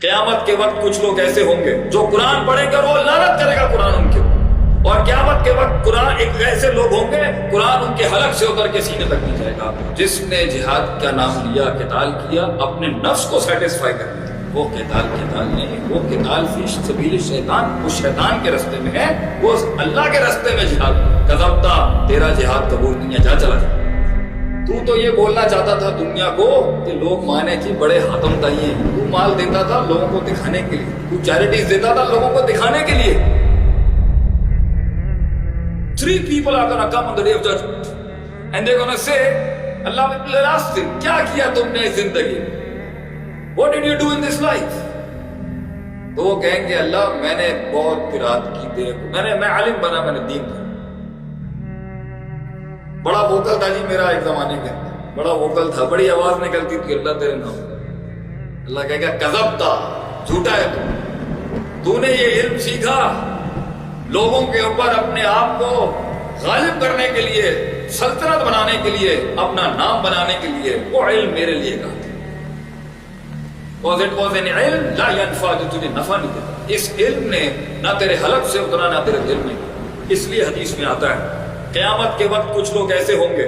قیامت کے وقت کچھ لوگ ایسے ہوں گے جو قرآن پڑھیں گے اور وہ لعنت کرے گا قرآن ان کے، اور قیامت کے وقت قرآن ایک ایسے لوگ ہوں گے قرآن ان کے حلق سے اتر کے سینے تک نہیں جائے گا۔ جس نے جہاد کا نام لیا، قتال کیا، اپنے نفس کو سیٹسفائی کرنا، وہ قتال نہیں، وہ قتال فی سبیل الشیطان، اس شیطان کے راستے میں ہے، وہ اللہ کے راستے میں جہاد۔ کذبتا، تیرا جہاد قبول نہیں ہے، جا چلا جا۔ تو یہ بولنا چاہتا تھا دنیا کو کہ لوگ مانے کہ بڑے حاتم تائی ہیں، تو مال دیتا تھا لوگوں کو دکھانے کے لیے، تو چیریٹیز دیتا تھا لوگوں کو دکھانے کے لیے۔ 3 people are gonna come on the day of judgment and they're gonna say, Allah will ask them, کیا کیا تم نے اس زندگی میں؟ What did you do in this life? تو وہ کہیں گے اللہ میں نے بہت قرات کی، میں عالم بنا، میں نے دین پڑھا، بڑا ووکل تھا جی میرا ایک زمانے کے اندر، بڑا ووکل تھا، بڑی آواز نکلتی تھی اللہ تیرے نام۔ اللہ کہے گا کذبتا، جھوٹا ہے تو نے یہ علم سیکھا لوگوں کے اوپر اپنے آپ کو غالب کرنے کے لیے، سلطنت بنانے کے لیے، اپنا نام بنانے کے لیے، وہ علم میرے لیے کہا تھا۔ Because it was an علم لا ينفع، جو تجھے نفع نہیں دیتا، اس علم نے نہ تیرے حلق سے اترا نہ تیرے دل میں۔ اس لیے حدیث میں آتا ہے قیامت کے وقت کچھ لوگ ایسے ہوں گے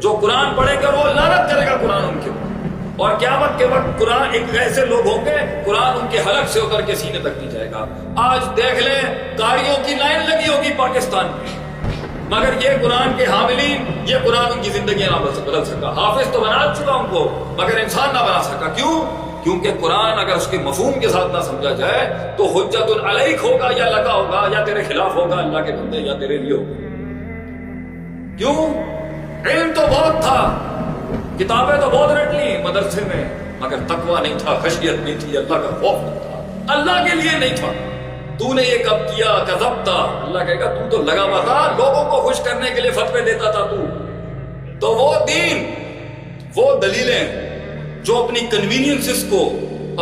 جو قرآن پڑھیں گے اور وہ لعنت کرے گا قرآن ان کے، اور قیامت کے وقت قرآن ایک ایسے لوگ ہوں گے قرآن ان کے حلق سے اتر کے سینے تک نہیں جائے گا۔ آج دیکھ لیں قاریوں کی لائن لگی ہوگی پاکستان میں، مگر یہ قرآن کے حاملین، یہ قرآن ان کی زندگیاں نہ بدل سکا۔ حافظ تو بنا چکا ان کو مگر انسان نہ بنا سکا۔ کیوں؟ کیونکہ قرآن اگر اس کے مفہوم کے ساتھ نہ سمجھا جائے تو حجت علیک ہوگا، یا لگا ہوگا، یا تیرے خلاف ہوگا اللہ کے بندے، یا تیرے لیے ہوگا۔ کیوں؟ علم تو بہت تھا، کتابیں تو بہت رٹ لی مدرسے میں، مگر تقویٰ نہیں تھا، خشیت نہیں تھی، اللہ کا خوف نہیں تھا، اللہ کے لیے نہیں تھا۔ تو نے یہ کب کیا؟ کذبتا، اللہ کہے گا تو لگا ہوا تھا لوگوں کو خوش کرنے کے لیے فتوے دیتا تھا تو وہ دین، وہ دلیلیں جو اپنی کنوینئنسز کو،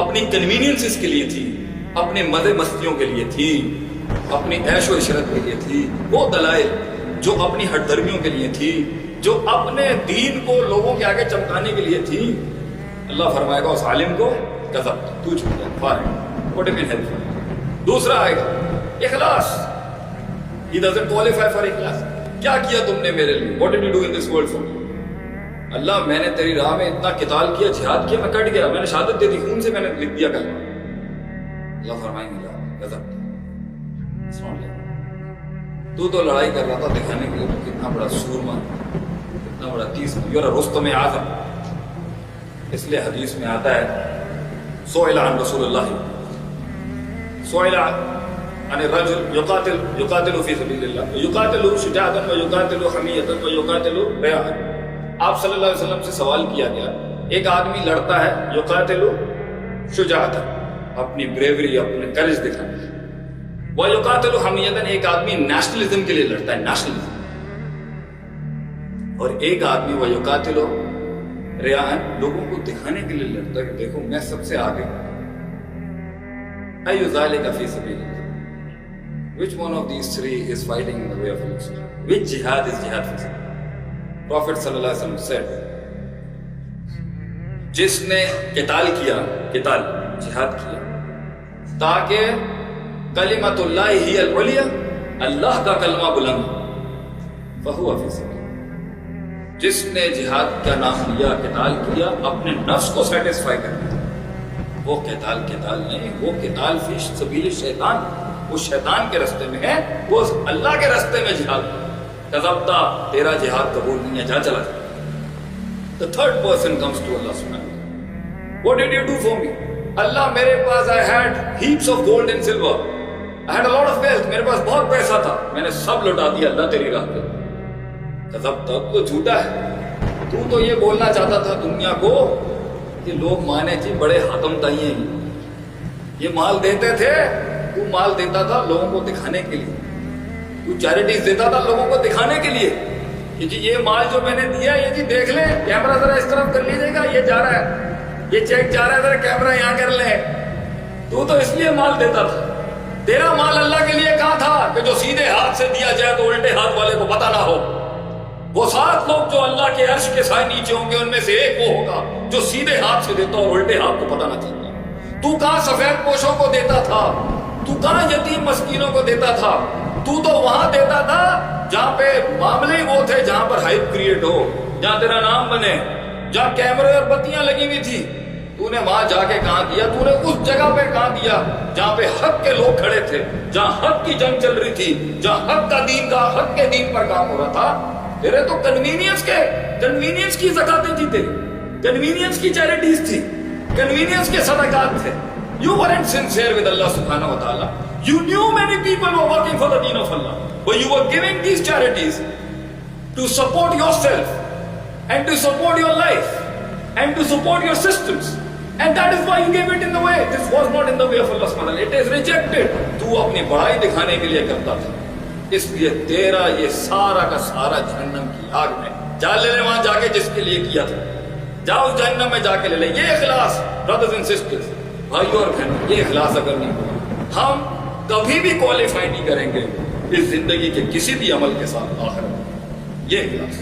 اپنی کنوینئنسز کے لیے تھی، اپنے مزے مستیوں کے لیے تھی، اپنی عیش و عشرت کے لیے تھی، وہ دلائل جو اپنی ہٹ دھرمیوں کے لیے تھی، جو اپنے دین کو لوگوں کے آگے چمکانے کے لیے تھی، اللہ فرمائے گا اس عالم کو کذب، تو جھوٹا ہے، فارغ، واٹ ایف ان ہیلپ۔ دوسرا آئے گا اخلاص، he doesn't qualify for اخلاص۔ کیا کیا تم نے میرے لیے؟ what did you do in this world for me؟ اللہ میں نے تیری راہ میں اتنا قتال کیا، جہاد کیا، میں کٹ گیا، میں نے شہادت دے دی، خون سے میں نے لکھ دیا کلمہ۔ اللہ فرمائیں گے کذب، تو لڑائی کر رہا تھا دکھانے کے لیے تو کتنا بڑا سورما، کتنا بڑا تیز، یو آر رستم اعظم۔ اس لیے حدیث میں آتا ہے سئل عن رسول اللہ، سئل عن الرجل یقاتل فی سبیل اللہ، یقاتل شجاعۃ و یقاتل حمیۃ و یقاتل ریاء۔ آپ صلی اللہ علیہ وسلم سے سوال کیا گیا، ایک آدمی لڑتا ہے یقاتل شجاعۃ، اپنی بریوری، اپنے کریج دکھانے، وَيُقَاتِلُ حَمِيَّةً، ایک آدمی نیشنلزم کے لیے لڑتا ہے، نیشنلزم، اور ایک آدمی وَيُقَاتِلُ رِيَاءً، لوگوں کو دکھانے کے لیے لڑتا ہے کہ دیکھو میں سب سے آگے۔ أَيُّ ذَلِكَ فِي سَبِيلِ اللَّهِ، which one of these three is fighting in the way of Allah؟ which jihad is jihad فی سبیل؟ Prophet صلی اللہ علیہ وسلم said، جس نے قتال کیا، قتال جہاد کیا تاکہ کلمۃ اللہ ہی العلیٰ، اللہ کا کلمہ بلند، فہو فی سبیل، جس نے جہاد کا نام لیا، قتال کیا، اپنے نفس کو سیٹسفائی کرنا، وہ قتال نہیں، وہ قتال فی سبیل الشیطان، وہ شیطان کے راستے میں ہے، وہ اللہ کے راستے میں جہاد۔ کذبتا، تیرا جہاد قبول نہیں ہے، جا چلا جا۔ The third person comes to Allah subhanahu wa ta'ala. What did you do for me? اللہ میرے پاس I had heaps of gold and silver. I had a lot of wealth. میرے پاس بہت پیسہ تھا، میں نے سب لوٹا دیا اللہ تیری راہ پہ۔ کذبتا، تو جھوٹا ہے، تو یہ بولنا چاہتا تھا دنیا کو کہ لوگ مانے کہ بڑے حاتم تائی ہیں، یہ مال دیتے تھے، تو مال دیتا تھا لوگوں کو دکھانے کے لیے، تو چیریٹیز دیتا تھا لوگوں کو دکھانے کے لیے کہ جی یہ مال جو میں نے دیا، یہ جی دیکھ لیں، کیمرہ ذرا اس طرف کر لیجیے گا، یہ جا رہا ہے، یہ چیک جا رہا ہے، ذرا کیمرہ یہاں کر لیں۔ تو اس لیے مال دیتا تھا، تیرا مال اللہ کے لیے کہاں تھا کہ جو سیدھے ہاتھ سے دیا جائے تو الٹے ہاتھ والے کو پتہ نہ ہو؟ وہ 7 لوگ جو اللہ کے عرش کے سائے نیچے ہوں گے، ان میں سے ایک وہ ہوگا جو سیدھے ہاتھ سے دیتا اور الٹے ہاتھ کو پتہ نہ چلتا۔ تو کہاں سفید پوشوں کو دیتا تھا؟ تو کہاں یتیم مسکینوں کو دیتا تھا؟ تو وہاں دیتا تھا جہاں پہ معاملے وہ تھے، جہاں پر ہائپ کریٹ ہو، جہاں تیرا نام بنے، جہاں کیمرے اور بتیاں لگی ہوئی تھی، تو نے وہاں جا کے کہاں دیا؟ تو نے اس جگہ پہ کہاں دیا جہاں پہ حق کے لوگ کھڑے تھے، جہاں حق کی جنگ چل رہی تھی، جہاں حق کے دین پر کام ہو رہا تھا؟ تیرے تو کنوینئنس کی زکاتیں تھی، تیری کنوینئنس کی چیریٹیز تھی، کنوینئنس کے صدقات تھے. You weren't sincere with Allah subhanahu wa ta'ala. You knew many people were working for the deen of Allah, but you were giving these charities to support yourself and to support your life and to support your systems, and that is why you gave it in the way. This was not in the way of Allah subhanahu wa ta'ala. It is rejected. تو اپنی بڑائی دکھانے کے لیے کرتا تھا، اس لیے تیرا یہ سارا کا سارا جہنم کی آگ میں جا لے لے. وہاں جا کے جس کے لیے کیا تھا، جاؤ اس جہنم میں جا کے لے لے. یہ اخلاص brothers and sisters، بھائیو اور بہنوں، یہ اخلاص اگر نہیں ہوا، ہم کبھی بھی کوالیفائی نہیں کریں گے اس زندگی کے کسی بھی عمل کے ساتھ آخر میں. یہ اخلاص